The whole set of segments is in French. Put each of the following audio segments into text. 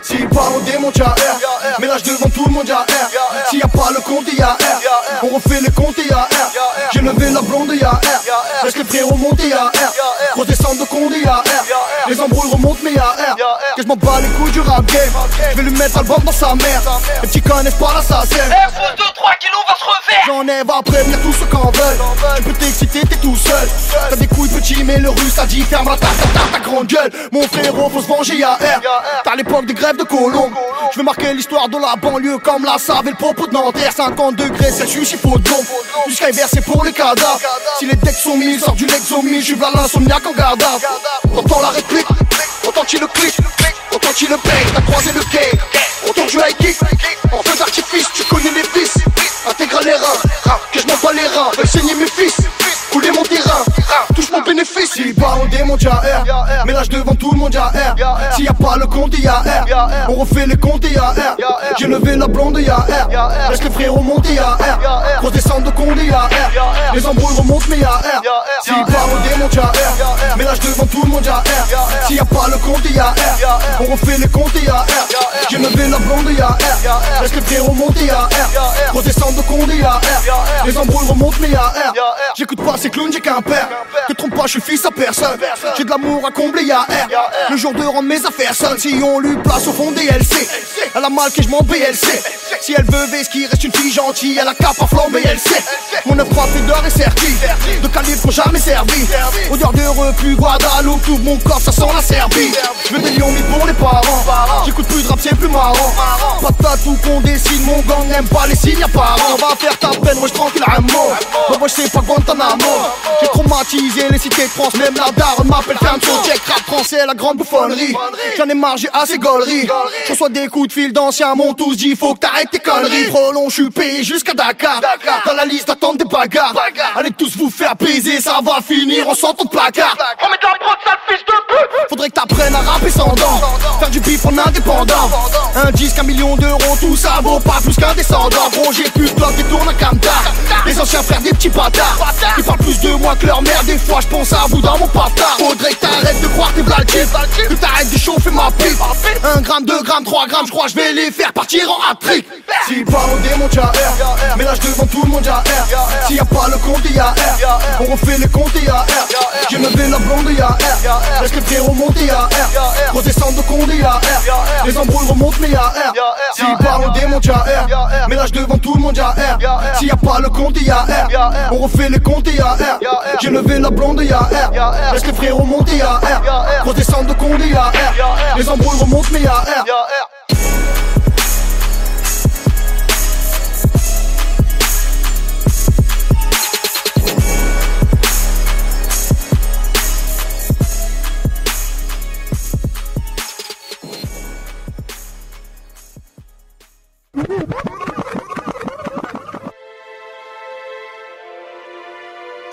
S'il part au démon, y'a R. Ménage devant tout le monde, y'a R. S'il y a pas le compte, y'a R. On refait les comptes, y'a R. J'ai levé la blonde, y'a R. Laisse les frérots monter, y'a R. Grosse descente de Condé, y'a R. Les embrouilles remontent, mais y'a R. Que je m'en bats les couilles du rap game. Je vais lui mettre album dans sa mère. Les petits connaissent pas l'assassin. Air Force 2, 3 kilos va se refaire. J'enlève à prévenir tous ceux qu'en veulent. Tu peux t'exciter, t'es tout seul. T'as des couilles petits, mais le russe a dit ferme la ta grande gueule. Mon frérot, faut se venger, y'a R. T'as l'époque des grèves de Colombe. Je vais marquer l'histoire de la banlieue comme la Save et le propos de Nanterre. 50 degrés Celsius, il faut de l'ombre. Jusqu'à hiver, c'est pour les cadavres. Si les decks sont mis, sort du Lexomie. Je suis là l'insomniaque en garde. T'entends la réplique, entends-tu le clic, entends-tu le bang, t'as croisé le game. Autour du high kick, en feu d'artifice, tu connais les fils. Intègre les reins, que je m'en bats les reins. Veulent saigner mes fils, couler mon terrain, touche mon bénéfice. S'il part au démon, y'a R. Ménage devant tout le monde, y'a R. S'il y a pas le compte, y'a R. On refait les comptes, y'a R. J'ai levé la blonde, y'a R. Laisse les frérots monter, y'a R. Grosse descente de Condé, y'a R. Les embrouilles remontent, mais y'a R. S'il part au démon, y'a R. Ménage devant tout le monde, y'a R. S'il y a pas le compte, y'a R. On refait les comptes, y'a R. J'ai levé la blonde, y'a R. Laisse les frérots monter, y'a R. Grosse descente de Condé, y'a R. Les embrouilles remontent, mais y'a R. J'écoute pas ces clowns, j'ai qu'un père. Te trompe pas, je suis fils à personne. J'ai de l'amour à combler, y'a R. Le jour de rendre mes affaires sonne. Si on lui place au fond des LC, elle a mal que je m'en BLC. Si elle veut ce qui reste une fille gentille, elle a cap à flamber, elle sait. Mon 9-3 fait d'or est serti, de calibre qu'on jamais servi. Odeur de reflux, Guadeloupe, tout mon corps, ça sent la Serbie. Je veux des lions mis pour les parents. J'écoute plus de rap, c'est plus marrant. Pas tout qu'on décide, mon gang n'aime pas les signes apparents. On va faire ta peine, moi je tranquille à un mot. Moi je sais pas Guantanamo. J'ai traumatisé les cités de France, même la daronne m'appelle Fanto. Jack rap français, la grande bouffonnerie. J'en ai marre, j'ai assez gaulerie. Je reçois des coups de fil d'anciens, mon tous dit faut que t'arrêtes tes conneries. Prolonge, je suis payé jusqu'à Dakar. Dans la liste d'attente des bagarres. Allez tous vous faire baiser, ça va finir en sortant de placard. On met de la prod, sale fils de pute. Faudrait que t'apprennes à rapper sans dents. Faire du bif en indépendant. Un disque, 1 million d'euros, tout ça vaut pas plus qu'un descendant. Gros, j'ai plus de blocs et tourne à Camtar. Les anciens frères des petits bâtards. Ils parlent plus de moi que leur mère. Des fois je pense à vous dans mon patard. Faudrait que t'arrêtes de croire tes blagues. Que t'arrêtes de chauffer ma pipe. 1 gramme, 2 grammes, 3 grammes, je crois je vais les faire partir en hat-trick. S'il part au démon, y'a R. Ménage devant tout le monde, y'a R. S'il y a pas le compte, y'a R. On refait les comptes, y'a R. J'ai levé la blonde, y'a R. Laisse les frérots monter, y'a R. Grosse descente de Condé, y'a R. Les embrouilles remontent, mais y'a R. S'il part au démon, y'a R. Ménage devant tout le monde, y'a R. S'il y a pas le compte, y'a R. On refait les comptes, y'a R. J'ai levé la blonde, y'a R. Laisse les frérots monter, y'a R. Grosse descente de Condé, y'a R. Les embrouilles remontent, mais y'a R.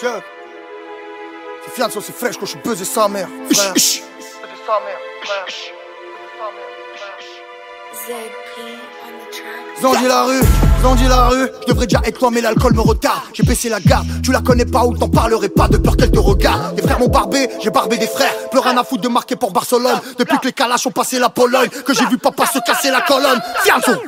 Tiens, c'est fiançon, c'est fraîche quand je suis buzzé sa mère. Frère. Zandy la rue, je devrais déjà être toi mais l'alcool me retarde. J'ai baissé la garde, tu la connais pas ou t'en parlerai pas de peur qu'elle te regarde. Les frères m'ont barbé, j'ai barbé des frères. Plus rien à foutre de marquer pour Barcelone. Depuis que les calaches ont passé la Pologne, que j'ai vu papa se casser la colonne. Fiançon.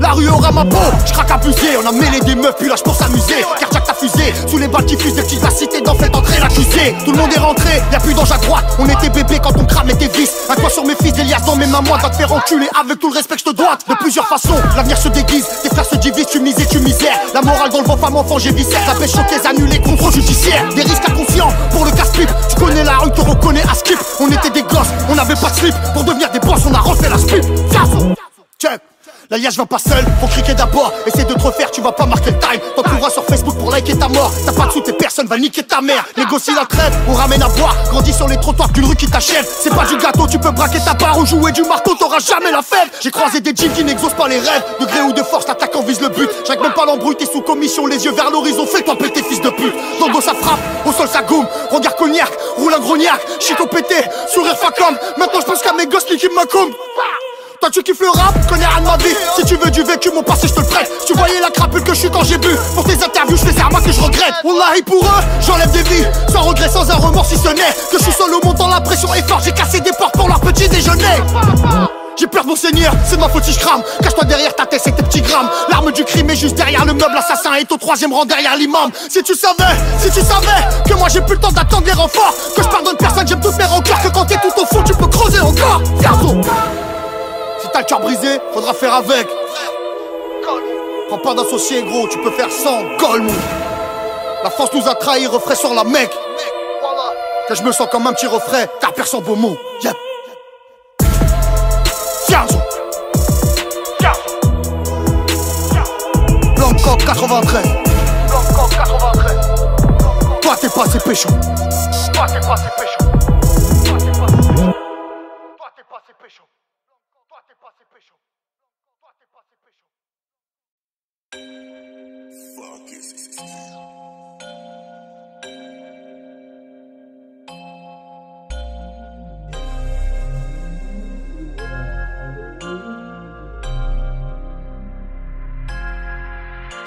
La rue aura ma peau, j'craque abusé. On a mêlé des meufs puis lâche pour s'amuser. Cardiaque ta fusée, sous les balles qui fusent des petites la cité d'en fait entrer l'accusé. Tout le monde est rentré, y'a plus d'ange à droite. On était bébé quand on cramait tes vis. Un toit sur mes fils, des liasses dans mes mains. Moi va te faire enculer avec tout le respect que je te dois. De plusieurs façons, l'avenir se déguise. Tes frères se divisent, tu mises et tu misères. La morale dans le vent, femme enfant, j'ai viscère. La pêche choquée, annulée, contrôle judiciaire. Des risques inconscients pour le casse-pipe. Tu connais la rue, te reconnais à skip. On était des gosses, on avait pas de slip. Pour devenir des boss, on a refait la slip. Check. L'alliage va pas seul, faut criquer d'abord. Essaie de te refaire, tu vas pas marquer le time. T'en trouveras sur Facebook pour liker ta mort. T'as pas de sous, tes personnes va niquer ta mère. Négocie la trêve, on ramène à boire. Grandis sur les trottoirs d'une rue qui t'achève. C'est pas du gâteau, tu peux braquer ta part ou jouer du marteau, t'auras jamais la fève. J'ai croisé des jeans qui n'exaucent pas les rêves. De gré ou de force, l'attaquant vise le but. J'règle même pas l'embrouille, t'es sous commission, les yeux vers l'horizon. Fais-toi péter, fils de pute. Dans le dos ça frappe, au sol ça goume. Regard cognac, roule un grognac, chico pété, sourire facom. Maintenant je pense qu'à mes gosses qui me macum. Toi tu kiffes le rap, connais rien de ma vie. Si tu veux du vécu, mon passé je te le prête. Si tu voyais la crapule que je suis quand j'ai bu, pour tes interviews je fais ça à moi que je regrette. Wallahi pour eux, j'enlève des vies, sans regret, sans un remords si ce n'est que je suis seul au monde dans la pression est forte. J'ai cassé des portes pour leur petit déjeuner. J'ai peur de mon seigneur, c'est de ma faute si je crame. Cache-toi derrière ta tête, c'est tes petits grammes. L'arme du crime est juste derrière le meuble. Assassin est au 3e rang derrière l'imam. Si tu savais que moi j'ai plus le temps d'attendre les renforts, que je pardonne personne, j'aime toutes mes rancœurs, que quand t'es tout au fond tu peux creuser encore. Garçon, si t'as le cœur brisé, faudra faire avec. Prends pas d'associé gros, tu peux faire sans Golmou. La France nous a trahis, refrain sur la Mecque. Que je me sens comme un petit refrain, car personne beau mot. Yep. Blanco 93. Blanco 93. Toi t'es passé pécho. Toi t'es passé pécho. Toi t'es passé pécho. Toi t'es passé pécho. Toi t'es passé pécho. Toi t'es passé pécho.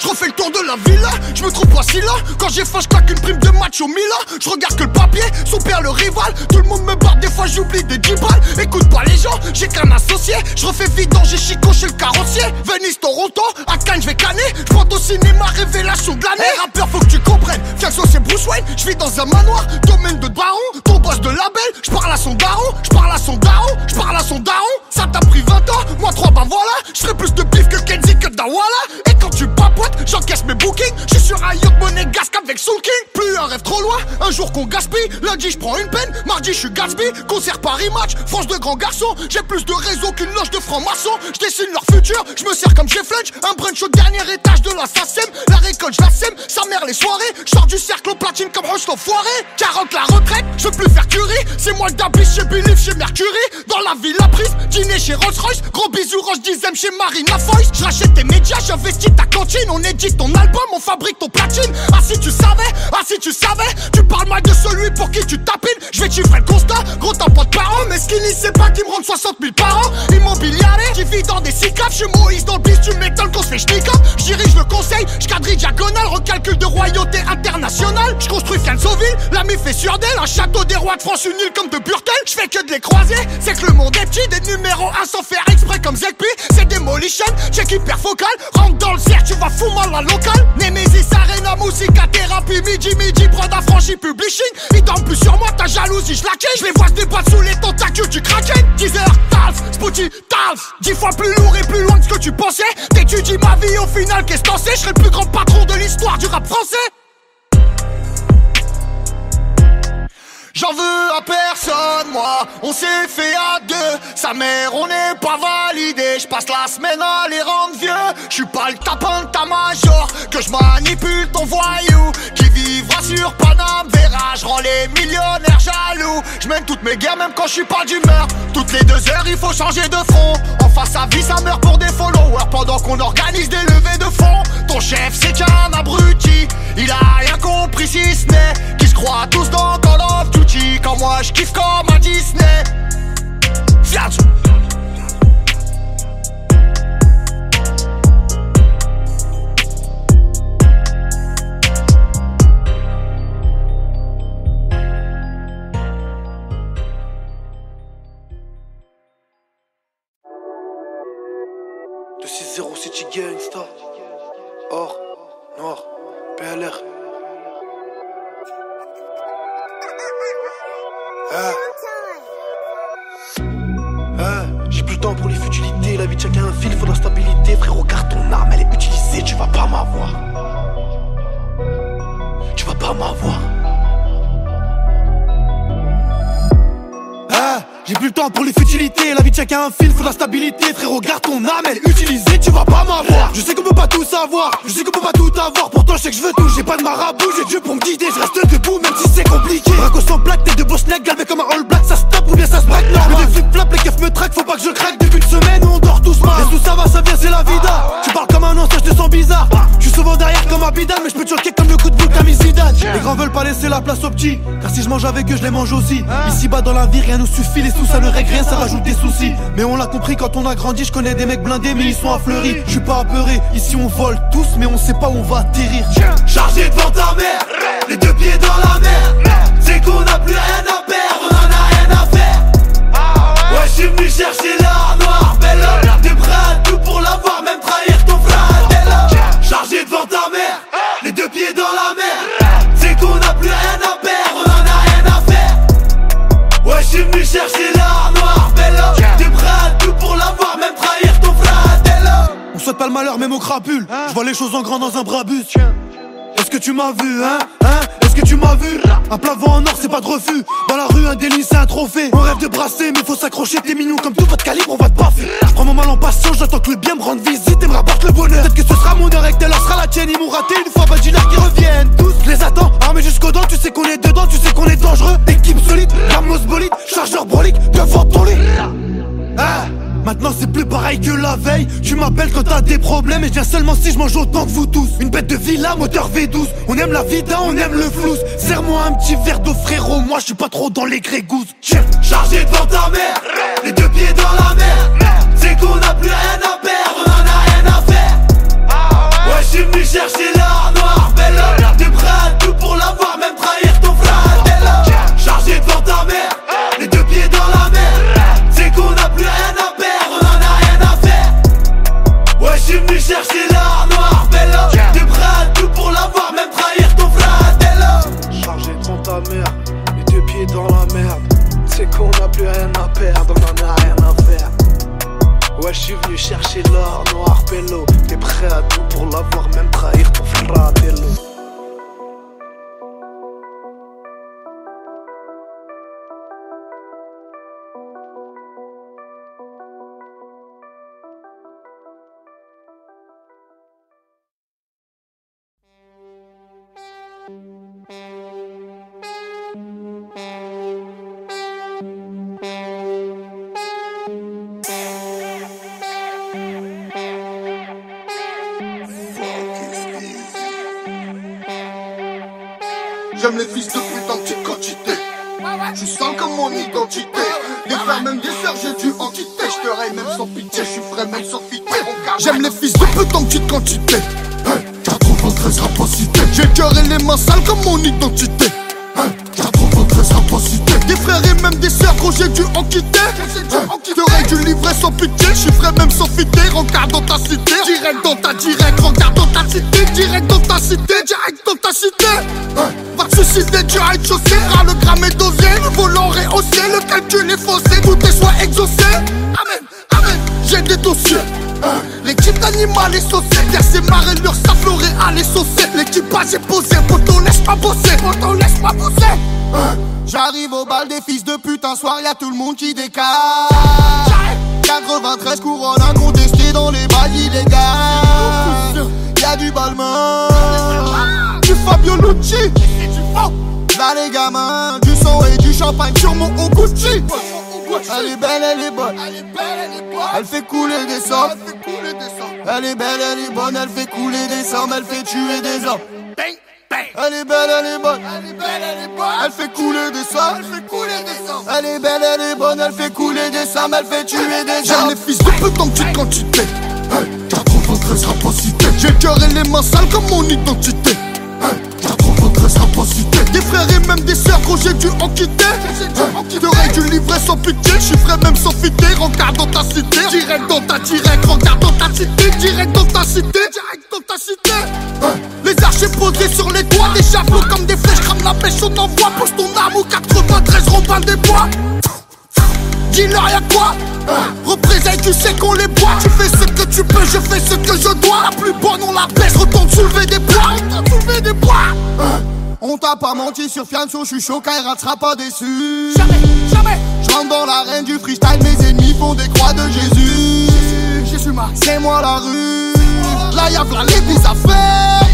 Je refais le tour de la villa, je me trouve pas si là. Quand j'ai faim, je claque une prime de match au Milan. Je regarde que le papier, son père le rival. Tout le monde me barre, des fois j'oublie des 10 balles. Écoute pas les gens, j'ai qu'un associé. Je refais vidange, j'ai Chico chez le carrossier. Venise, Toronto, à Cannes, je vais canner. Je prends au cinéma, révélation de l'année. Hey, rappeur, faut que tu comprennes, Fianso c'est Bruce Wayne. Je vis dans un manoir, domaine de baron. Ton boss de label, je parle à son daron. Je parle à son daron, je parle à son daron. Ça t'a pris 20 ans, moi 3 bah voilà. Je ferai plus de bif que Kenzie que Dawala. Et quand tu papotes, j'encaisse mes bookings. Je suis sur un yacht monégasque avec Soul King. Plus un rêve trop loin, un jour qu'on gaspille. Lundi je prends une peine, mardi je suis Gatsby. Concert Paris Match, France de grands garçons. J'ai plus de réseau qu'une loge de francs-maçons. Je dessine leur futur, je me sers comme chez Flunch. Un brunch au dernier étage de la SACEM. La récolte je la sème, sa mère les soirées. Je sors du cercle au platine comme Roche l'enfoiré. 40 la retraite, je veux plus faire curie. C'est moi le Dabis chez Believe, chez Mercury. Dans la ville la prise, dîner chez Rolls Royce. Gros bisous Roche Dizem chez Marina Foyce. Je rachète tes médias, j'investis ta cantine. On édite ton album, on fabrique ton platine. Ah si tu savais, tu parles mal de celui pour qui tu tapines. Je vais chiffrer le constat, gros t'as pas de parents. Mais Skinny c'est pas qui me rendent 60 000 par an. Immobiliaré, qui vit dans des cyclaves. J'suis Moïse dans le bis, tu m'étonnes qu'on se fait schnick up. J'dirige le conseil, j'quadrille diagonale. Recalcul de royauté internationale. J'construis Fianzoville, la mif est sur d'elle. Un château des rois de France, une île comme de Burtel. J'fais que de les croiser, c'est que le monde est petit. Des numéros 1 sans faire exprès comme Zekpi. C'est Demolition, check hyper focal. Rentre dans le cercle, tu vas fou mal la locale. Nemesis, Arena, Musica, thérapie, midi, prod affranchi, publishing. Ils dorment plus sur moi, ta jalousie, je la ken. Je les vois se débattre sous les tentacules du Kraken. 10 heures, Tals, Spooty, Tals. 10 fois plus lourd et plus loin que ce que tu pensais. T'étudies ma vie au final, qu'est-ce que t'en sais? Je serai le plus grand patron de l'histoire du rap français. J'en veux à personne, moi, on s'est fait à deux. Sa mère, on n'est pas validé. J'passe la semaine à les rendre vieux. J'suis pas le tapin de ta major, que j'manipule ton voyou. Qui vivra sur Paname verra, j'rends les millionnaires jaloux. J'mène toutes mes guerres même quand j'suis pas d'humeur. Toutes les 2 heures il faut changer de front. En face sa vie ça meurt pour des followers. Pendant qu'on organise des levées de fonds. Ton chef c'est qu'un abruti. Il a rien compris si ce n'est qu'ils se croient tous dans Call of Duty. Quand moi je kiffe comme un Disney. Fiat. De 6-0 City Gangsta. Or, noir, PLR. J'ai plus le temps pour les futilités. La vie de chacun un fil, faut de la stabilité. Frérot, garde ton arme, elle est utilisée. Tu vas pas m'avoir. Tu vas pas m'avoir. J'ai plus le temps pour les futilités. La vie de chacun un fil, faut de la stabilité. Frérot, garde ton arme, elle est utilisée. Tu vas pas m'avoir. Je sais qu'on peut pas tout savoir, je sais qu'on peut pas tout avoir. Pourtant je sais que je veux tout, j'ai pas de marabout. J'ai Dieu pour me guider, je reste debout même si c'est compliqué. Braco sans plaque, tête de boss neck, galvé comme un all black. Ça stop ou bien ça se braque. Non, je des flip-flop, les keufs me traquent. Faut pas que je craque. Début de semaine où on dort tous mal. Les sous ça va, ça vient, c'est la vida. Tu parles comme un ancien, je te sens bizarre. Je suis souvent derrière comme un bidane, mais je peux te choquer comme le coup de boule qu'a mis Zidane. Les grands veulent pas laisser la place aux petits, car si je mange avec eux je les mange aussi. Ici bas dans la vie rien nous suffit, les sous ça ne règle rien, ça rajoute des soucis. Mais on l'a compris quand on a grandi, je connais des mecs blindés mais ils sont affleuris. Je suis pas apeuré, ici on vole tous mais on sait pas où on va atterrir. Chargé devant ta mère, les deux pieds dans la mer. C'est qu'on a plus rien à perdre, on en a rien à faire. Ouais, je suis venu chercher l'art noir, belle homme. T'es prêt à tout pour l'avoir, même trahir ton frère. Chargé devant ta mère, les deux pieds dans la mer. C'est qu'on a plus rien à perdre, on en a rien à faire. Ouais, je suis venu chercher l'art noir, belle homme. T'es prêt à tout pour l'avoir, même trahir ton frère. On souhaite pas le malheur même au crapule. Je vois les choses en grand dans un brabus. Est-ce que tu m'as vu, hein? Est-ce que tu m'as vu? Un plat vent en or c'est pas de refus. Dans la rue un délit c'est un trophée. On rêve de brasser mais faut s'accrocher. T'es mignon comme tout votre calibre, on va te baffer. Je prends mon mal en patience, j'attends que le bien me rende visite et me rapporte le bonheur. Peut-être que ce sera mon heure et que telle heure sera la tienne. Ils m'ont raté une fois, bah dis-leur qu'ils reviennent tous. Je les attends, armés jusqu'aux dents. Tu sais qu'on est dedans, tu sais qu'on est dangereux. Équipe solide, Ramos bolide, chargeur brolique devant ton lit. Maintenant c'est plus pareil que la veille. Tu m'appelles quand t'as des problèmes et je viens seulement si je mange autant que vous tous. Une bête de villa, moteur V12. On aime la vida, on aime le flouze. Serre-moi un petit verre d'eau frérot, moi je suis pas trop dans les grégouses. Chargé devant ta mère, les deux pieds dans la mer. C'est qu'on a plus rien à perdre, on en a rien à faire. Ouais, je suis venu chercher l'art noir, belle homme. T'es prêt à tout pour l'avoir, même trahir ton frère. Chargé devant ta mère, les deux pieds dans la mer. C'est qu'on a plus rien à perdre, on en a rien à faire. Ouais, je suis venu chercher l'art noir, belle homme. T'es prêt à tout pour l'avoir, même trahir ton frère. Chargé devant ta mère, les deux pieds dans la merde. C'est qu'on a plus rien à perdre, on en a rien à faire. Ouais, je suis venu chercher l'or noir, bello. T'es prêt à tout pour l'avoir, même trahir ton fratello. J'aime les fils de pute en petite quantité. Je sens comme mon identité. Des frères, même des sœurs, j'ai dû en quitter. Je te raille même sans pitié, je suis frais même sans fité. J'aime les fils de pute en petite quantité. 93 rapacité. J'ai le cœur et les mains sales comme mon identité. 93 rapacité. Des frères et même des sœurs, gros, j'ai dû en quitter. Te raille du livret sans pitié. Je suis frais même sans fité. Regarde dans ta cité. Direct dans ta direct. Regarde dans ta cité. Direct dans ta cité. Direct dans ta cité. Va te suicider du rez-de-chaussée. Ras le gramme est dosé, le volant rehaussé, le calcul est faussé, tout est soit exaucé. Amen, amen, j'ai des dossiers. L'équipe d'animal est saucée, versé marellure, s'affleurer à les saucer. L'équipage est posé, poto laisse-moi bosser, poto laisse-moi bosser. J'arrive au bal des fils de pute, un soir y'a tout le monde qui décale. 93 couronnes incontestées dans les bails illégaux. Y'a du balmain, du Fabio Lucci. Là les gamins, du sang et du champagne sur mon haut Gucci. Elle est belle, elle est bonne. Elle fait couler des sommes. Elle est belle, elle est bonne. Elle fait couler des sommes. Elle fait tuer des hommes. Elle est belle, elle est bonne. Elle fait couler des sommes. Elle est belle, elle est bonne. Elle fait couler des sommes. Elle fait tuer des hommes. J'aime les fils de pute en petite quantité. 93 rapacité. J'ai le cœur et les mains sales comme mon identité. 93 rapacité. Des frères et même des sœurs, gros, j'ai dû en quitter. T'aurais du livret sans pitié. Je suis frais même sans fité. Regarde dans ta cité. Direct dans ta direct. Regarde dans ta cité. Direct dans ta cité. Direct dans ta cité. Les archers posés sur les toits. Des javelots comme des flèches. Crame la pêche, on envoie. Pose ton arme au 93 Robin des Bois. Dis-leur y'a quoi? Représailles, tu sais qu'on les boit. Tu fais ce que tu peux, je fais ce que je dois. La plus bonne, on la baisse, retourne soulever des poids. On t'a pas menti sur Fianso, je suis chaud, Kairat sera pas déçu. Jamais. J'rentre dans l'arène du freestyle, mes ennemis font des croix de Jésus. C'est moi la rue. Là y'a v'là les bis à faire.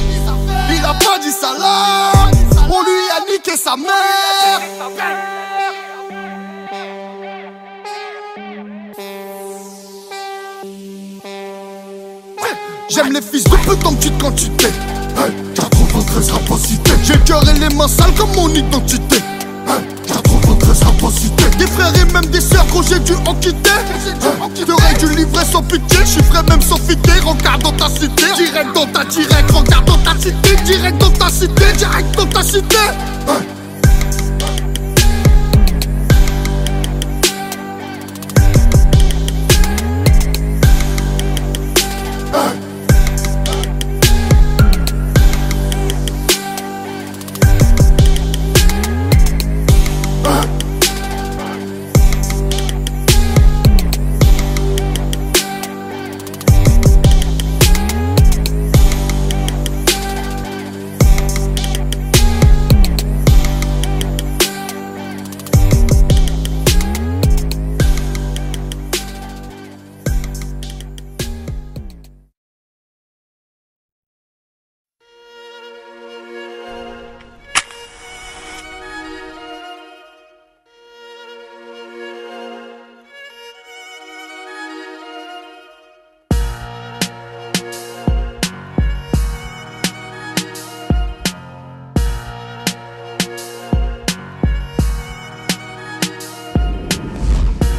Il a pas dit salam. On lui a niqué sa mère. J'aime les fils de pute en petite quantité. 13 rapacités. J'ai le cœur et les mains sales comme mon identité. 93 rapacités. Des frères et même des sœurs quand j'ai dû en quitter. T'aurais dû livrer sans pitié. Chiffré même sans fiter. Regarde dans ta cité. Direct dans ta direct. Regarde dans ta cité. Direct dans ta cité. Direct dans ta cité.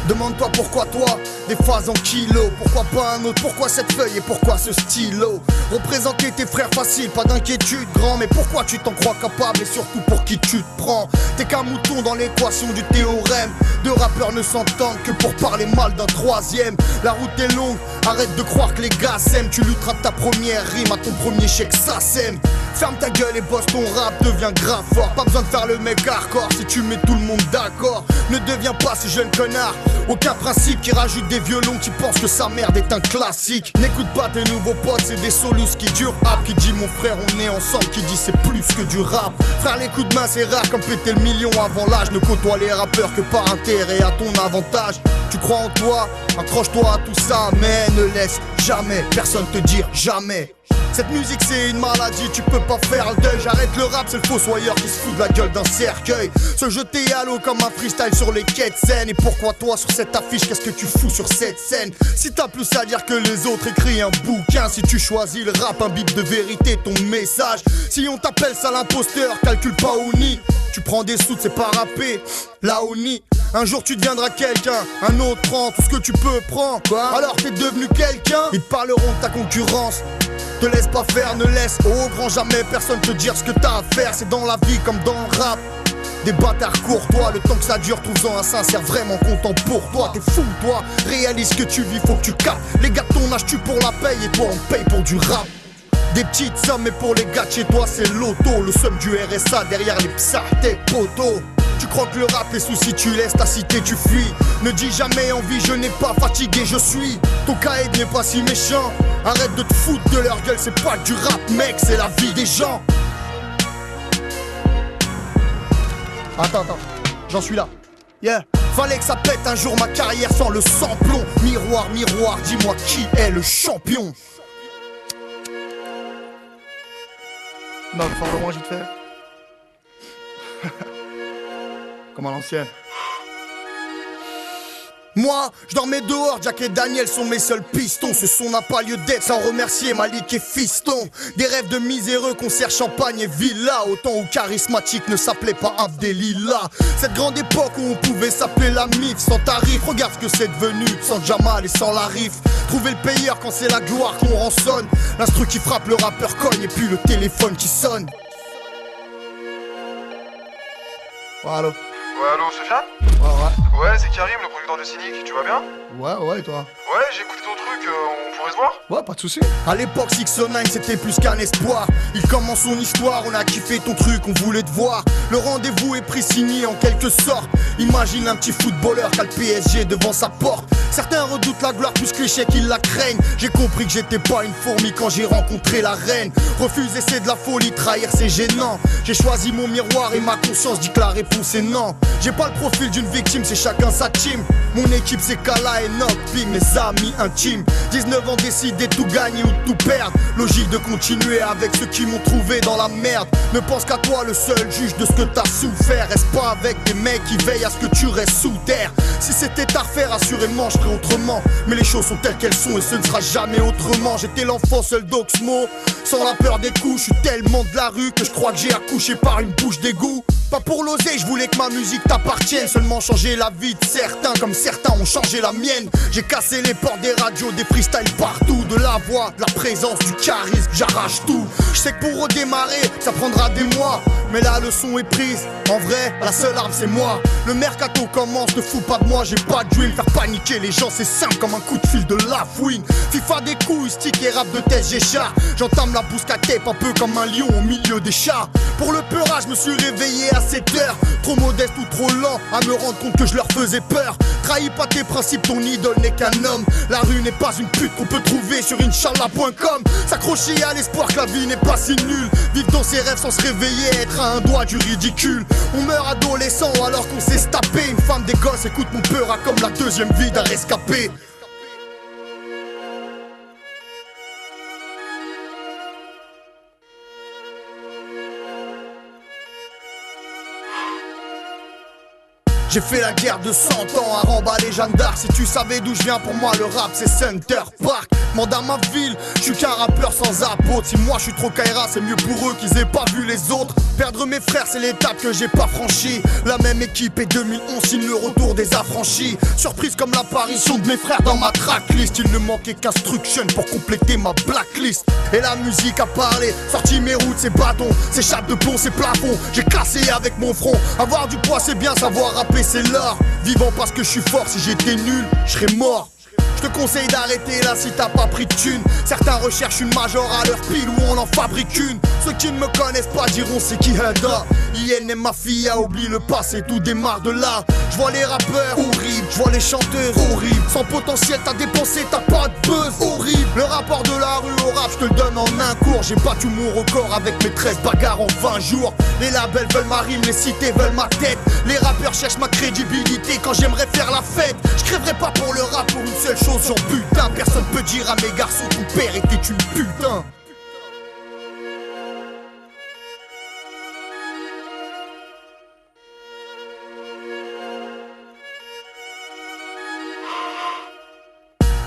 Demande-toi pourquoi toi, des phases en kilos. Pourquoi pas un autre, pourquoi cette feuille et pourquoi ce stylo. Représenter tes frères facile, pas d'inquiétude grand. Mais pourquoi tu t'en crois capable et surtout pour qui tu te prends. T'es qu'un mouton dans l'équation du théorème. Deux rappeurs ne s'entendent que pour parler mal d'un troisième. La route est longue, arrête de croire que les gars s'aiment. Tu lutteras de ta première rime à ton premier chèque, ça sème. Ferme ta gueule et bosse ton rap, devient grave fort. Pas besoin de faire le mec hardcore si tu mets tout le monde d'accord. Ne deviens pas ce jeune connard. Aucun principe qui rajoute des violons qui pense que sa merde est un classique. N'écoute pas tes nouveaux potes, c'est des solus qui durent rap. Qui dit mon frère on est ensemble, qui dit c'est plus que du rap. Frère les coups de main c'est rare comme péter le million avant l'âge. Ne côtoie les rappeurs que par intérêt à ton avantage. Tu crois en toi, accroche-toi à tout ça. Mais ne laisse jamais personne te dire jamais. Cette musique c'est une maladie, tu peux pas faire le deuil. J'arrête le rap, c'est le fossoyeur qui se fout de la gueule d'un cercueil. Se jeter à l'eau comme un freestyle sur les quais de scène. Et pourquoi toi sur cette affiche, qu'est-ce que tu fous sur cette scène? Si t'as plus à dire que les autres, écris un bouquin. Si tu choisis le rap, un bip de vérité, ton message. Si on t'appelle sale imposteur, calcule pas au nid. Tu prends des sous, c'est pas rapper, là au nid. Un jour tu deviendras quelqu'un, un autre prend tout ce que tu peux prendre. Quoi? Alors t'es devenu quelqu'un, ils te parleront de ta concurrence. Te laisse pas faire, ne laisse au grand jamais personne te dire ce que t'as à faire. C'est dans la vie comme dans le rap. Des bâtards courtois, le temps que ça dure, trouve-en un sincère vraiment content pour toi. T'es fou toi, réalise que tu vis, faut que tu captes. Les gars de ton âge tu pour la paye et toi on paye pour du rap. Des petites sommes mais pour les gars de chez toi c'est l'auto. Le somme du RSA derrière les psards, tes poteaux. Tu crois que le rap les soucis tu laisses ta cité tu fuis. Ne dis jamais envie je n'ai pas fatigué je suis. Ton caïd n'est pas si méchant. Arrête de te foutre de leur gueule, c'est pas du rap mec, c'est la vie des gens. Attends, j'en suis là. Yeah. Fallait que ça pète un jour ma carrière sans le samplon. Miroir, miroir, dis-moi qui est le champion. Non, faut vraiment j'y te fais. Comme à l'ancienne. Moi, je dormais dehors, Jack et Daniel sont mes seuls pistons. Ce son n'a pas lieu d'être sans remercier Malik et Fiston. Des rêves de miséreux, concert champagne et villa. Autant où charismatique ne s'appelait pas Abdelila. Cette grande époque où on pouvait s'appeler la MIF sans tarif. Regarde ce que c'est devenu, sans Jamal et sans la rif. Trouver le payeur quand c'est la gloire qu'on rançonne. L'instru qui frappe, le rappeur cogne et puis le téléphone qui sonne. Oh, allô. Ouais, allô, Sofiane? Ouais, c'est Karim, le producteur de Cynic, tu vas bien? Ouais, et toi? Ouais, j'ai écouté ton truc, on pourrait se voir? Ouais, pas de soucis. À l'époque, 609 c'était plus qu'un espoir. Il commence son histoire, on a kiffé ton truc, on voulait te voir. Le rendez-vous est pris signé en quelque sorte. Imagine un petit footballeur qui a le PSG devant sa porte. Certains redoutent la gloire plus que l'échec, ils la craignent. J'ai compris que j'étais pas une fourmi quand j'ai rencontré la reine. Refuser c'est de la folie, trahir c'est gênant. J'ai choisi mon miroir et ma conscience dit que la réponse est non. J'ai pas le profil d'une victime, c'est chacun sa team. Mon équipe c'est Kala et Nokping, mes amis intimes. 19 ans décidé de tout gagner ou de tout perdre. Logique de continuer avec ceux qui m'ont trouvé dans la merde. Ne pense qu'à toi, le seul juge de ce que t'as souffert. Reste pas avec des mecs qui veillent à ce que tu restes sous terre. Si c'était à refaire, assurément je ferais autrement. Mais les choses sont telles qu'elles sont et ce ne sera jamais autrement. J'étais l'enfant seul d'Oxmo, sans la peur des coups. Je suis tellement de la rue que je crois que j'ai accouché par une bouche d'égout. Pas pour l'oser, je voulais que ma musique t'appartienne. Seulement changer la vie de certains comme certains ont changé la mienne. J'ai cassé les portes des radios, des freestyles partout. De la voix, de la présence, du charisme, j'arrache tout. Je sais que pour redémarrer, ça prendra des mois. Mais la leçon est prise, en vrai, la seule arme c'est moi. Le mercato commence, ne fous pas de moi, j'ai pas de dream. Faire paniquer les gens c'est simple comme un coup de fil de la fouine. FIFA des couilles, stick et rap de tête j'écharpe. J'entame la bousque à tape un peu comme un lion au milieu des chats. Pour le peurage, je me suis réveillé à 7 heures. Trop modeste ou trop lent à me rendre compte que je leur faisais peur. Trahis pas tes principes, ton idole n'est qu'un homme. La rue n'est pas une pute qu'on peut trouver sur Inch'Allah.com. S'accrocher à l'espoir que la vie n'est pas si nulle. Vivre dans ses rêves sans se réveiller, être à un doigt du ridicule. On meurt adolescent alors qu'on s'est tapé. Une femme des gosses écoute mon peur à comme la deuxième vie d'un rescapé. J'ai fait la guerre de 100 ans à remballer Jeanne d'Arc. Si tu savais d'où je viens, pour moi le rap c'est Center Park. Mande à ma ville, je suis qu'un rappeur sans apôtre. Si moi je suis trop Kaira, c'est mieux pour eux qu'ils aient pas vu les autres. Perdre mes frères c'est l'étape que j'ai pas franchie. La même équipe et 2011 signe le retour des affranchis. Surprise comme l'apparition de mes frères dans ma tracklist. Il ne manquait qu'instruction pour compléter ma blacklist. Et la musique a parlé, sorti mes routes, ces bâtons, ces chapes de plomb, ces plafonds. J'ai cassé avec mon front. Avoir du poids c'est bien, savoir rapper c'est l'art. Vivant parce que je suis fort, si j'étais nul, je serais mort. Je te conseille d'arrêter là si t'as pas pris de thune. Certains recherchent une major à leur pile où on en fabrique une. Ceux qui ne me connaissent pas diront c'est qui Heda. IN et Mafia, oublie le passé, tout démarre de là. Je vois les rappeurs horribles, je vois les chanteurs horribles. Sans potentiel t'as dépensé, t'as pas de buzz horrible. Le rapport de la rue au rap, je te le donne en un cours. J'ai battu mon record avec mes 13 bagarres en 20 jours. Les labels veulent ma rime, les cités veulent ma tête. Les rappeurs cherchent ma crédibilité quand j'aimerais faire la fête. Je crèverais pas pour le rap pour une seule chose, genre putain. Personne peut dire à mes garçons ton père était une putain.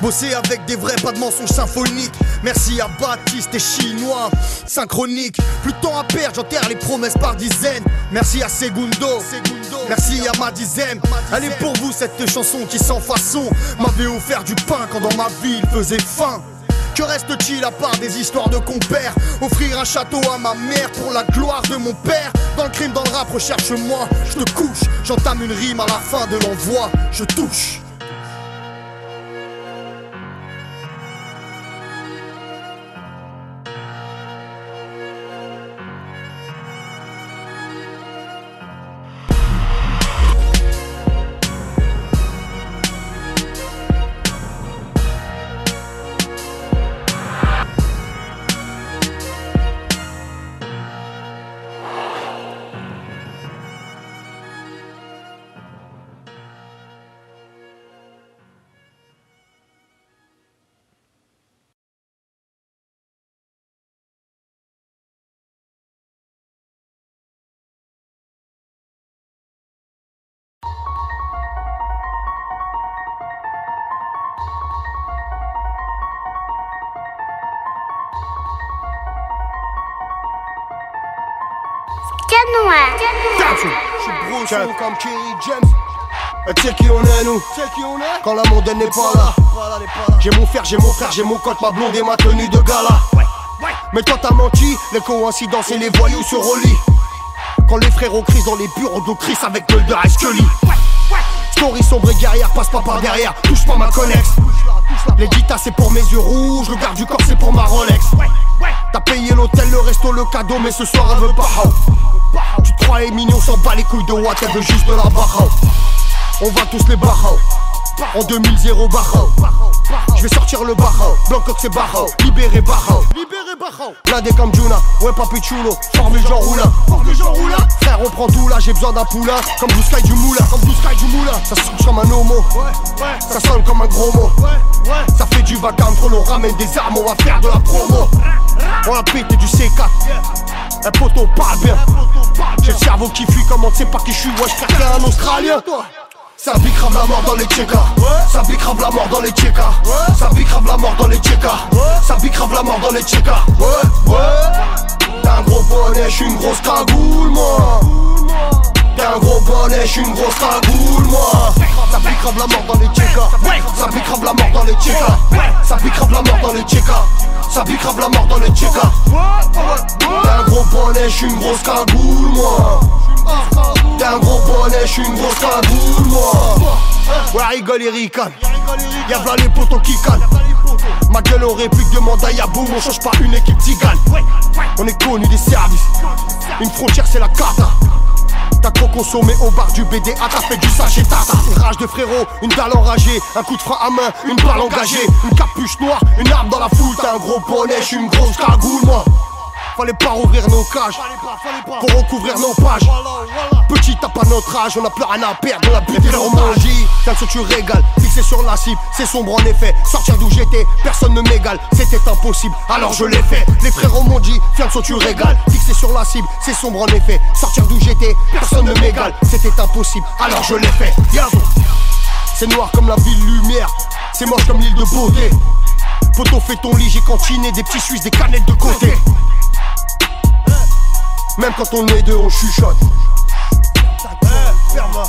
Bosser avec des vrais, pas de mensonges symphoniques. Merci à Baptiste et Chinois, synchronique. Plus de temps à perdre, j'enterre les promesses par dizaines. Merci à Segundo, merci à ma dizaine. Elle est pour vous cette chanson qui sans façon m'avait offert du pain quand dans ma vie il faisait faim. Que reste-t-il à part des histoires de compères? Offrir un château à ma mère pour la gloire de mon père. Dans le crime, dans le rap, recherche-moi. Je te couche, j'entame une rime à la fin de l'envoi. Je touche. Je suis gros comme Kerry James. Tu sais qui on est nous, quand la mondaine n'est pas là. J'ai mon frère, j'ai mon cote, ma blonde et ma tenue de gala. Mais toi t'as menti, les coïncidences et les voyous se relient. Quand les frérots crient dans les bureaux de Chris avec Mulder et Scully. Story sombre et guerrière, passe pas par derrière, touche pas ma connexe. Les guitares c'est pour mes yeux rouges, le garde du corps c'est pour ma Rolex. T'as payé l'hôtel, le resto, le cadeau, mais ce soir elle veut pas. Tu te crois mignon, s'en bat les couilles de Watt, elle veut juste de la barra. On va tous les barra. En 2000 Barreau. Je vais sortir le Barreau. Blancoc c'est Barreau. Libéré Barreau. Blindé comme Juna. Ouais papi chulo. Formule Jean Roulin. Frère on prend tout là. J'ai besoin d'un poulain. Comme Blue Sky du moulin. Ça sonne comme un homo. Ça sonne comme un gros mot. Ça fait du vacarme. Trop on ramène des armes. On va faire de la promo. On a pété du C4. Un poteau parle bien. J'ai le cerveau qui fuit. Comment tu sais pas qui je suis. Ouais je t'ai un Australien. Ça bicrave la mort dans les tchékas. Ça bicrave la mort dans les tchékas. Ça bicrave la mort dans les tchékas. Ça bicrave la mort dans les tchékas. T'as un gros bonnet, j'suis une grosse cagoule moi. T'as un gros bonnet, j'suis une grosse cagoule moi. Ça bicrave la mort dans les tchékas. Ça bicrave la mort dans les tchékas. Ça bicrave la mort dans les tchékas. Ça bicrave la mort dans les tchékas. T'as un gros bonnet, j'suis une grosse cagoule moi. T'as un gros bonnet, j'suis une grosse cagoule moi. Ouais rigole et ricane. Y'a v'là les potos qui calent. Ma gueule en réplique demande à Yaboum. On change pas une équipe tigane. On est connu des services. Une frontière c'est la carte. T'as trop consommé au bar du BDA. T'as fait du sachet tata. Rage de frérot, une dalle enragée. Un coup de frein à main, une balle engagée. Une capuche noire, une arme dans la foule. T'as un gros bonnet, j'suis une grosse cagoule moi. Fallait pas rouvrir nos cages pour recouvrir nos pages. Petit t'as pas notre âge, on a plus rien à perdre, on a buté leur magie. Tiens que tu régales, fixé sur la cible, c'est sombre en effet. Sortir d'où j'étais, personne ne m'égale, c'était impossible, alors je l'ai fait. Les frérots m'ont dit, viens que tu régales, fixé sur la cible, c'est sombre en effet. Sortir d'où j'étais, personne ne m'égale, c'était impossible, alors je l'ai fait. C'est noir comme la ville lumière, c'est moche comme l'île de Beauté. Poto fais ton lit, j'ai cantiné des petits Suisses, des canettes de côté. Même quand on est deux, on chuchote.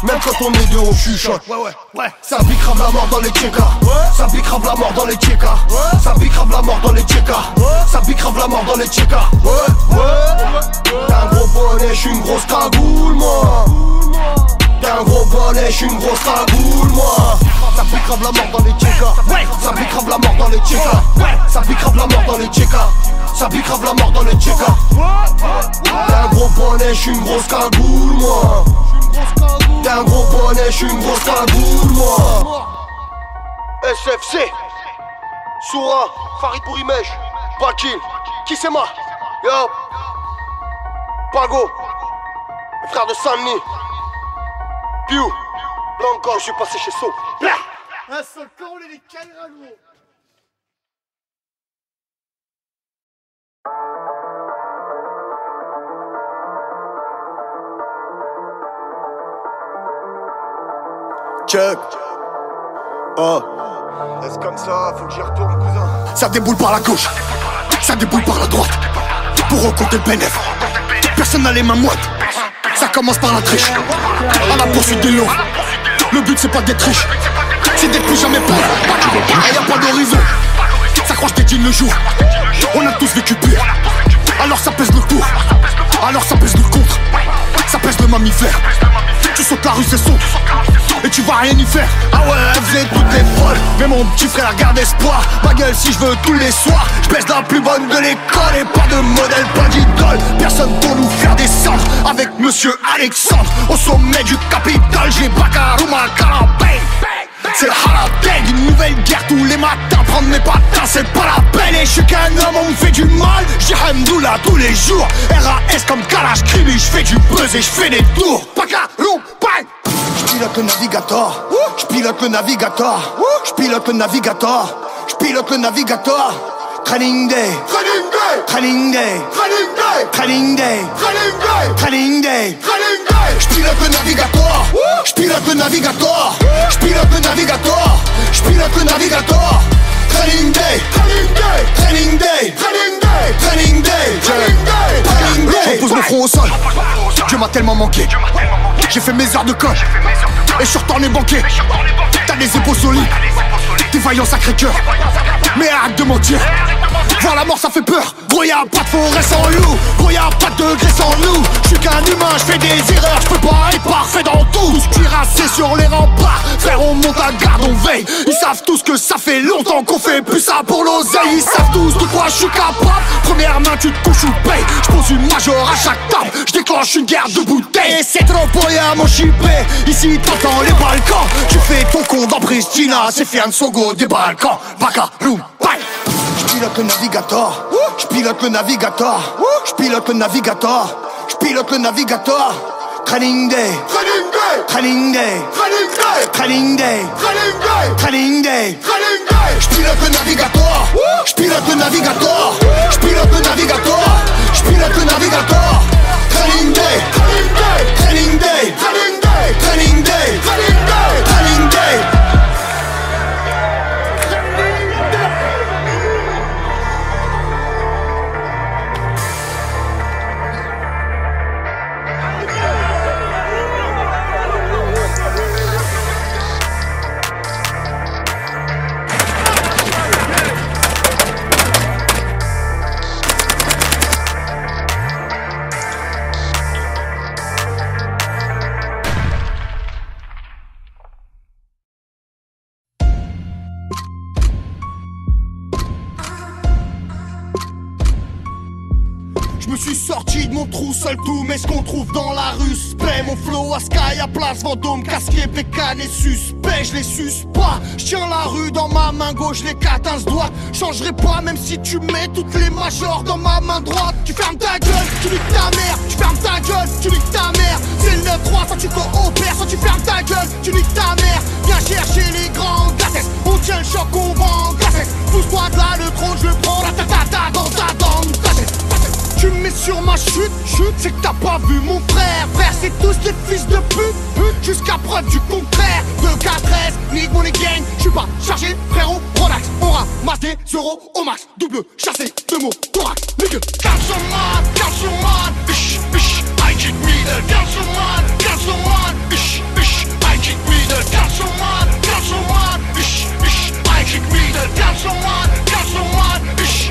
Même quand on est deux, on chuchote. Ça bicrave la mort dans les tchékas. Ça bicrave la mort dans les tchékas. Ça bicrave la mort dans les tchékas. Ça bicrave la mort dans les tchékas. T'as un gros bonnet, j'suis une grosse cagoule moi. T'as un gros bonnet, j'suis une grosse cagoule moi. Ça bicrave la mort dans les tchékas. Ça bicrave la mort dans les tchékas. Ça bicrave la mort dans les tchékas. Ça bicrave la mort dans les tchékas. T'as un gros bonnet, j'suis une grosse cagoule moi. T'as un gros bonnet, j'suis une grosse cagoule moi. SFC Soura, Farid Bourimèche, Bakil, qui c'est moi? Yo Pago, le frère de Saint-Denis. Piu, Blanco, je suis passé chez So. Un seul corps, on est des Caïralouos. Check. Oh. Est-ce comme ça, faut que j'y retourne, cousin. Ça déboule par la gauche, ça déboule par la droite. Pour recompter le bénéf, personne n'a les mains moites. Ça commence par la triche, à la poursuite des lots. Le but c'est pas d'être riche, c'est d'être plus jamais pauvre. Et y'a pas d'horizon, ça croche tes jeans le jour. On a tous vécu pire, alors ça pèse le pour. Alors ça pèse le contre, ça pèse le mammifère. Tu sautes la rue c'est son, et tu vas rien y faire. Ah ouais, vous êtes toutes les folles, mais mon petit frère garde espoir. Ma gueule si je veux tous les soirs, je baisse la plus bonne de l'école. Et pas de modèle, pas d'idole, personne pour nous faire descendre. Avec monsieur Alexandre, au sommet du Capitole. J'ai Bakarouma, Karabay. C'est le Haradeg, une nouvelle guerre tous les matins. Prendre mes patins, c'est pas la peine. Et je suis qu'un homme, on me fait du mal. J'ai Hamdoullah tous les jours. RAS comme Kalash Kribi, je fais du buzz et je fais des tours. Bakaroum, bang. J'pilote le navigateur, j'pilote le navigateur, j'pilote le navigateur, j'pilote le navigateur. Training day, training day, training day, training day, training day, training day, training day. J'pilote le navigateur, j'pilote le navigateur, j'pilote le navigateur, j'pilote le navigateur. Training day, training day, training day, training day, training day, training day. Je repose mon front au sol, Dieu m'a tellement manqué. J'ai fait mes heures de colle et je suis retourné banquer. T'as des épaules solides, t'es vaillant sacré cœur. Mais arrête de mentir, voir la mort ça fait peur. Gros y'a pas de forêt sans loup, gros y'a pas de degré sans nous. J'suis qu'un humain, j'fais des erreurs, j'peux pas être parfait dans tout. Cuirassé sur les remparts, frère on monte à garde garde on veille. Ils savent tous que ça fait longtemps qu'on fait plus ça pour l'oseille. Ils savent tous de quoi je suis capable. Première main tu te couches ou payes. J'pose une major à chaque table. J'déclenche une guerre de bouteilles. Et c'est trop pour rien mon chipré. Ici t'entends les Balkans. Tu fais ton con dans Pristina. C'est Fian Sogo des Balkans. Baka, Room, bye. J'pilote le navigateur. J'pilote le navigateur. J'pilote le navigateur. J'pilote le navigateur. Training day. Training day. Training day. Training day. Training day. Training day. J'pilote le navigateur. J'pilote le navigateur. J'pilote le navigateur. J'pilote le navigateur. Training day. Training day. Training day. Training day. Training day. Training day. Je me suis sorti de mon trou seul tout, mais ce qu'on trouve dans la rue spray. Mon flow à Sky à place Vendôme, casqué, bécane et suspect. Je les suce pas, je tiens la rue dans ma main gauche, les 14 doigts. Changerai pas même si tu mets toutes les majors dans ma main droite. Tu fermes ta gueule, tu niques ta mère. Tu fermes ta gueule, tu niques ta mère. C'est le 9-3, soit tu coopères, soit tu fermes ta gueule, tu niques ta mère. Viens chercher les grands glaces, on tient le choc, on vend glaces. Pousse-toi de là, le trône, je le prends, la ta dans ta dent. Tu me mets sur ma chute, c'est que t'as pas vu mon frère. Frère, c'est tous des fils de pute, jusqu'à preuve du contraire. 2-4-13, nique mon gang, j'suis pas chargé, frérot, relax. On ramasse des euros au max, double chassé, deux mots, thorax, nigga. Calcium-man, ish, I kick me the calcium-man, ish, I kick me the calcium-man, ish, I kick me the calcium-man, ish,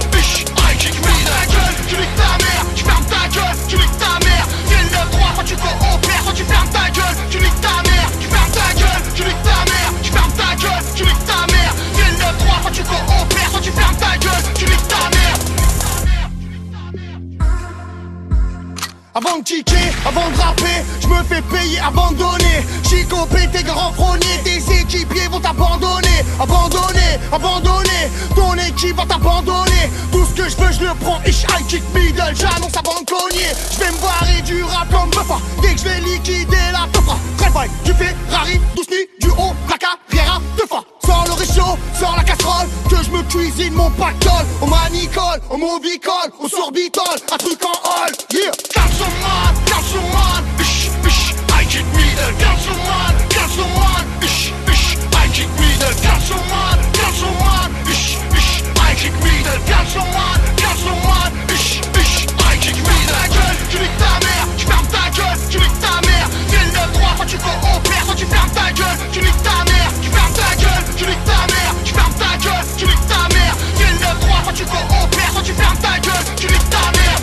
I kick me the gueule, tu niques ta mère, tu fermes ta gueule, tu niques ta mère. C'est le 9-3, soit tu coopères, soit tu fermes ta gueule, tu niques ta mère, tu fermes ta gueule, tu niques ta mère, tu fermes ta gueule, tu niques ta mère. C'est le 9-3, soit tu coopères, soit tu fermes ta gueule, tu niques ta mère. Avant de kicker, avant de rapper, je me fais payer, abandonner. Chico, tes grands frôniers, tes équipiers vont t'abandonner. Abandonner, ton équipe va t'abandonner. Tout ce que je veux, je le prends, ish, high kick, middle, j'annonce avant de cogner. Je vais me barrer du rap comme Buffa, dès que je vais liquider la teufra. Travail, du Ferrari, douce nuit, du haut, la carrière, deux fois. Sors le réchaud, sors la casserole, que je me cuisine mon pactole. Au manicole, au movicole, au sorbitol, un truc en hall, yeah. Calcium-man, ish, I kick me the calcium-man, ish, I kick me the calcium-man, ish, I kick me the calcium-man, ish, I kick me the gueule, tu niques ta mère, tu fermes ta gueule, tu niques ta mère. C'est le 9-3, soit tu coopères, soit tu fermes ta gueule, tu niques ta mère, tu fermes ta gueule, tu niques ta mère, tu fermes ta gueule, tu niques ta mère. C'est le 9-3, soit tu coopères, soit tu fermes ta gueule, tu niques ta mère.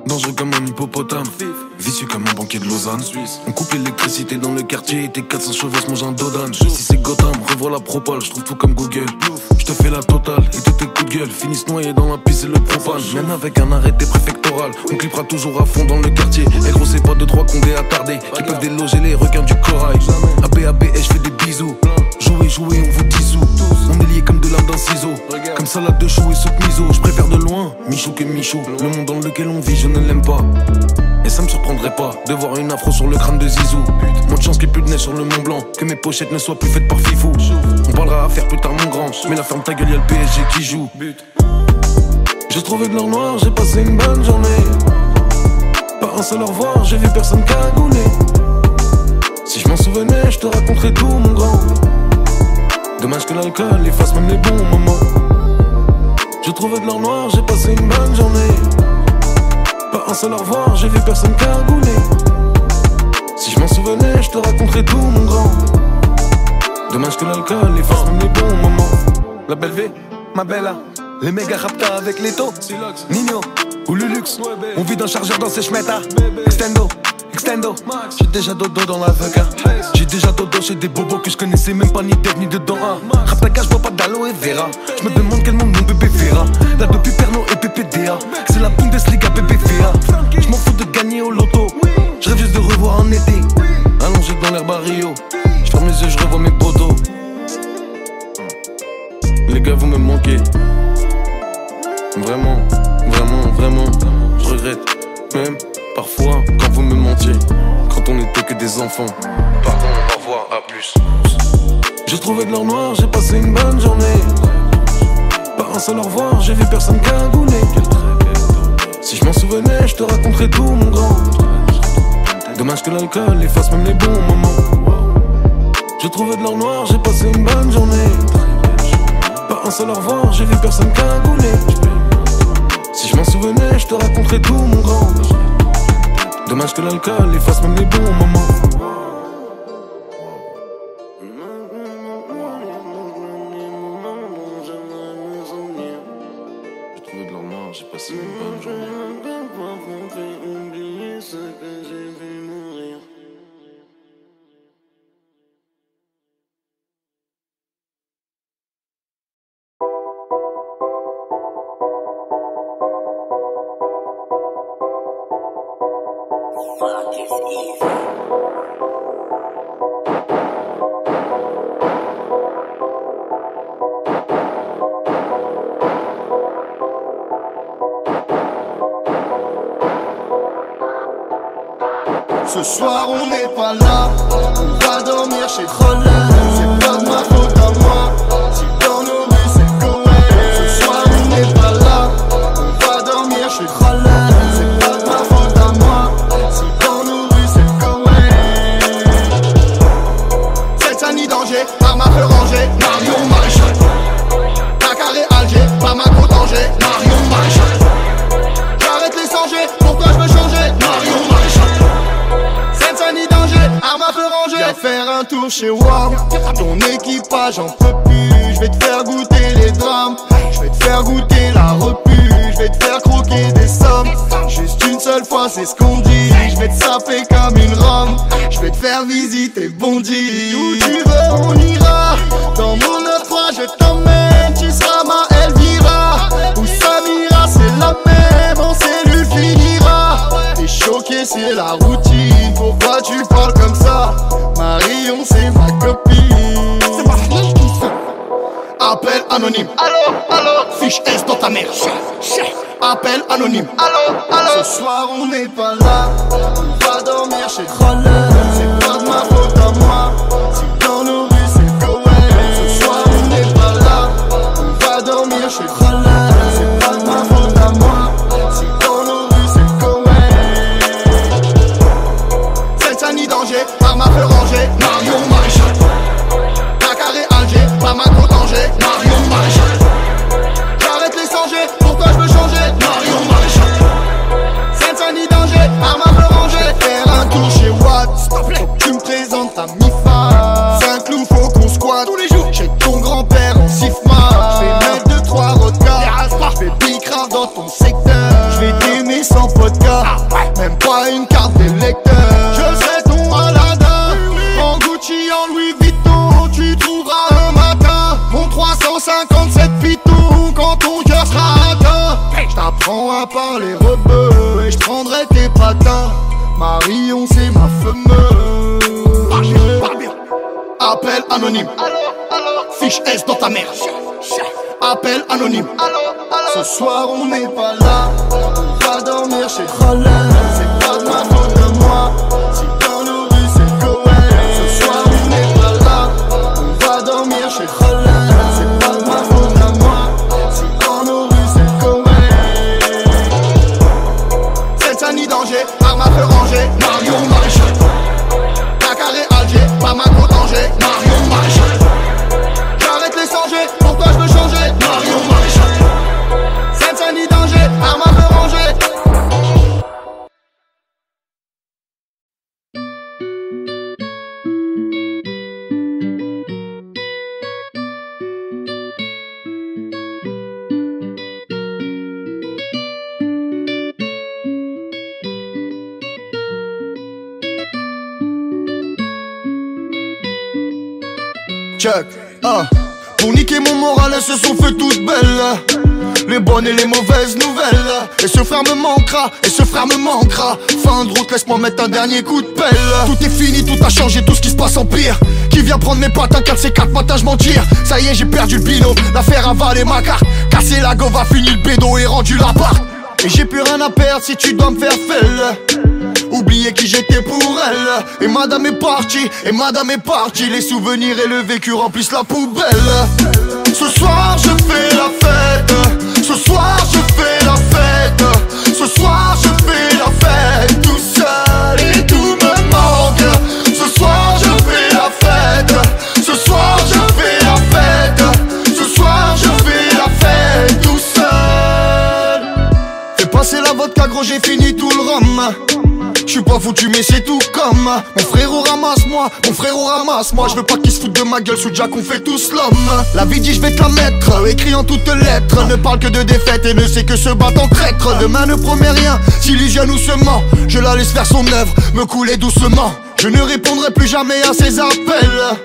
Dangereux comme un hippopotame, vicieux comme un banquier de Lausanne. On coupe l'électricité dans le quartier et tes 400 chevaux se mangent un Dodan. Si c'est Gotham, revois la propale, je trouve tout comme Google. Je te fais la totale et tous tes coups de gueule finissent noyés dans la pisse et le propane. Même avec un arrêté préfectoral, on clipera toujours à fond dans le quartier. Et gros c'est pas de 3 condés attardés qui peuvent déloger les requins du corail. ABAB et je fais des bisous. jouer, on vous dissout. On est liés comme de l'âme d'un ciseau. Comme salade de chou et soupe miso. Je préfère de loin Michou que Michou. Le monde dans lequel on vit, je ne l'aime pas. Et ça me surprendrait pas de voir une afro sur le crâne de Zizou. Moins de chance qu'il y ait plus de neige sur le Mont Blanc, que mes pochettes ne soient plus faites par Fifou. On parlera à faire plus tard mon grand, mais la ferme ta gueule, y'a le PSG qui joue. J'ai trouvé de l'or noir, j'ai passé une bonne journée. Pas un seul au revoir, j'ai vu personne cagoulé. Si je m'en souvenais, je te raconterais tout mon grand. Dommage que l'alcool efface même les bons moments. J'ai trouvé de l'or noir, j'ai passé une bonne journée. Pas un seul au revoir, j'ai vu personne cagoulé. Si je m'en souvenais, je te raconterais tout mon grand. Dommage que l'alcool efface même les bons moments. La belle V, ma bella. Les méga rapta avec Leto, Nino ou Lulux. On vit d'un chargeur dans ses chemeta. Extendo, j'ai déjà dodo dans la VK. J'ai déjà dodo chez des bobos que je connaissais même pas ni tête ni dedans. Raptaga, je bois pas d'aloe vera. Je me demande quel monde mon bébé verra. Là depuis Pernod et PPDA, c'est la Bundesliga BBVA. Je m'en fous de gagner au loto. Je rêve juste de revoir un été allongé dans l'herbe à Rio. Je ferme les yeux, je revois mes potos. Les gars, vous me manquez. Vraiment, je regrette même parfois quand vous me mentiez, quand on n'était que des enfants. Pardon, au revoir, à plus. J'ai trouvé de l'or noir, j'ai passé une bonne journée. Pas un seul au revoir, j'ai vu personne cagoulé. Si je m'en souvenais, je te raconterais tout mon grand. Dommage que l'alcool efface même les bons moments. J'ai trouvé de l'or noir, j'ai passé une bonne journée. Pas un seul au revoir, j'ai vu personne cagoulé. Si je m'en souvenais, je te raconterais tout mon grand. Dommage que l'alcool efface même les bons moments. J'ai trouvé de l'or noir, j'ai passé une bonne journée. Ce soir on n'est pas là, on va dormir chez Troller. C'est pas de ma faute à moi, si dans nos rues c'est correct. Ce soir on n'est pas là, on va dormir chez Troller. C'est pas de ma faute à moi, si dans nos rues c'est correct. C'est un nid danger, par ma feu rangée, Marion Maréchal. Dakar et Alger, par ma côte danger, Marion Maréchal. J'arrête les sangers, pourquoi je veux changer, Marion Maréchal. Arme à feu rangée. Viens faire un tour chez Wam. Ton équipage en peut plus. Je vais te faire goûter les drames. Je vais te faire goûter la repu. Je vais te faire croquer des sommes. Juste une seule fois c'est ce qu'on dit. Je vais te saper comme une rome. Je vais te faire visiter Bondy. Où tu veux on ira. Dans mon 9-3 je t'emmène. Tu seras ma Elvira. Ou Samira c'est la même. En cellule finira. T'es choqué c'est la routine. Pourquoi tu parles comme ça? Marion c'est ma copine. C'est pas fini tout ça. Appel anonyme. Allô, fiche S dans ta mère. Appel anonyme. Allô. Ce soir on n'est pas là. On va dormir chez Troller. C'est pas de ma faute à moi, si dans nos rues c'est correct. Ce soir on n'est pas là. On va dormir chez Troller. C'est pas de ma faute à moi, si dans nos rues c'est correct. C'est un nid danger, par ma feu rangée, Marion Maréchal. Dakar et Alger, par ma côte danger, Marion Maréchal. J'arrête les sangers, pourquoi je veux changer, Marion Maréchal. C'est un nid danger, par ma feu rangée. Faire un tour chez Watt, s'il te plaît. Tu me présentes ta MIFA. Saint-Cloud, faut qu'on squatte tous les jours. Chez ton grand-père en Sifma. Je vais mettre 2-3 rodkas. Je vais bicrave dans ton secteur. Je vais t'aimer sans podcast. Même pas une carte d'électeur. Je serai ton Aladdin. En Gucci, en Louis Vuitton. Tu trouveras un matin mon 357 piton. Quand ton cœur sera atteint, je t'apprends à parler rebeu. Et je prendrai tes patins. Marion c'est ma fameuse. Appel anonyme. fiche S dans ta mère. Appel anonyme. Ce soir on n'est pas là, on va dormir chez Roller. C'est pas de ma faute de moi, si dans nos rues c'est Cohen. Ce soir on n'est pas là, on va dormir chez Roller. C'est pas de ma faute à moi, si dans nos rues c'est Cohen. C'est ça ni danger, arme à feu rangée, Marion Maréchal. Dakar et Alger, Bamako danger, Marion Maréchal. J'arrête les sangers, pourquoi je veux changer, Marion Maréchal. C'est ni danger, arme à feu rangée. Check, pour niquer mon moral, elles se sont fait toutes belles. Les bonnes et les mauvaises nouvelles. Et ce frère me manquera, et ce frère me manquera. Fin de route, laisse-moi mettre un dernier coup de pelle. Tout est fini, tout a changé, tout ce qui se passe en pire. Qui vient prendre mes potes, un 4C4 matin je m'en tire. Ça y est, j'ai perdu le bino, l'affaire a valé ma carte. Cassé la gova, fini le bédo et rendu l'appart. Et j'ai plus rien à perdre si tu dois me faire felle. Oublier qui j'étais pour elle. Et madame est partie, et madame est partie. Les souvenirs et le vécu remplissent la poubelle. Ce soir je fais la fête. Ce soir je fais la fête. Ce soir je fais la fête. Tout seul et tout me manque. Ce soir je fais la fête. Ce soir je fais la fête. Ce soir je fais la fête. Tout seul. Fais passer la vodka gros, j'ai fini tout le rhum. J'suis pas foutu mais c'est tout comme. Mon frérot ramasse-moi, mon frérot ramasse-moi. J'veux pas qu'il se foute de ma gueule, sous Jack on fait tous l'homme. La vie dit j'vais te la mettre, écrit en toutes lettres. Ne parle que de défaite et ne sait que se battre en traître. Demain ne promet rien, s'illusionne ou se ment. Je la laisse faire son œuvre, me couler doucement. Je ne répondrai plus jamais à ses appels.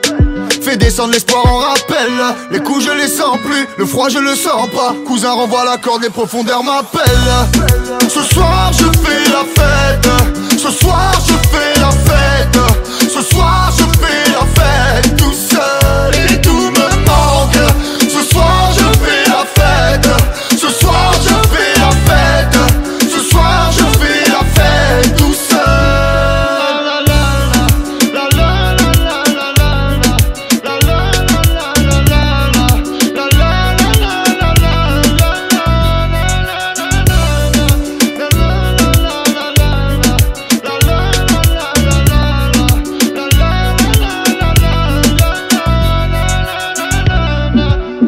Fais descendre l'espoir en rappel. Les coups je les sens plus, le froid je le sens pas. Cousin renvoie la corde, les profondeurs m'appellent. Ce soir je fais la fête. Ce soir je fais la fête. Ce soir je fais la fête. Tout seul et tout me manque. Ce soir je fais la fête. Ce soir je fais la fête. Ce soir je fais la fête. Tout seul.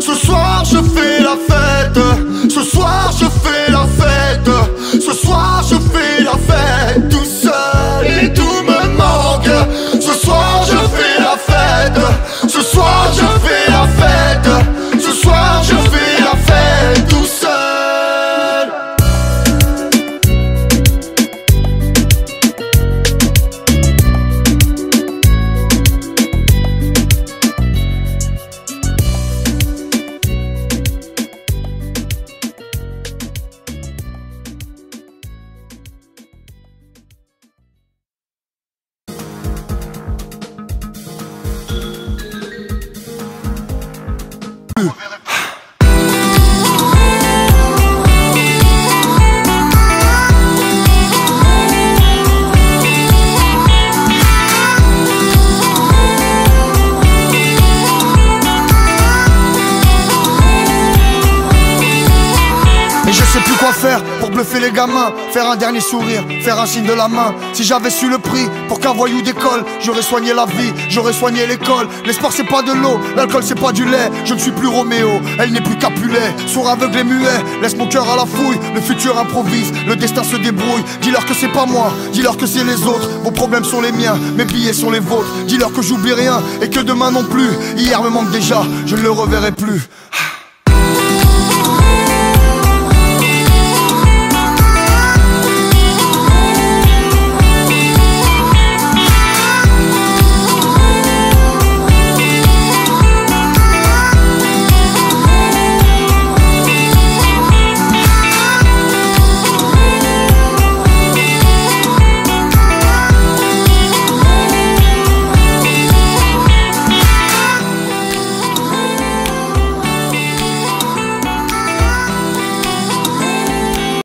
Ce soir je fais la fête. Ce soir je fais la fête. Ce soir je fais la fête. Tout seul et tout me manque. Ce soir je fais la fête. Ce soir je fais la fête. Ce soir je fais la fête. Tout seul. Faire pour bluffer les gamins, faire un dernier sourire, faire un signe de la main. Si j'avais su le prix pour qu'un voyou décolle, j'aurais soigné la vie, j'aurais soigné l'école. L'espoir c'est pas de l'eau, l'alcool c'est pas du lait. Je ne suis plus Roméo, elle n'est plus Capulet. Sourd, aveugle et muet, laisse mon cœur à la fouille. Le futur improvise, le destin se débrouille. Dis-leur que c'est pas moi, dis-leur que c'est les autres. Vos problèmes sont les miens, mes billets sont les vôtres. Dis-leur que j'oublie rien et que demain non plus. Hier me manque déjà, je ne le reverrai plus.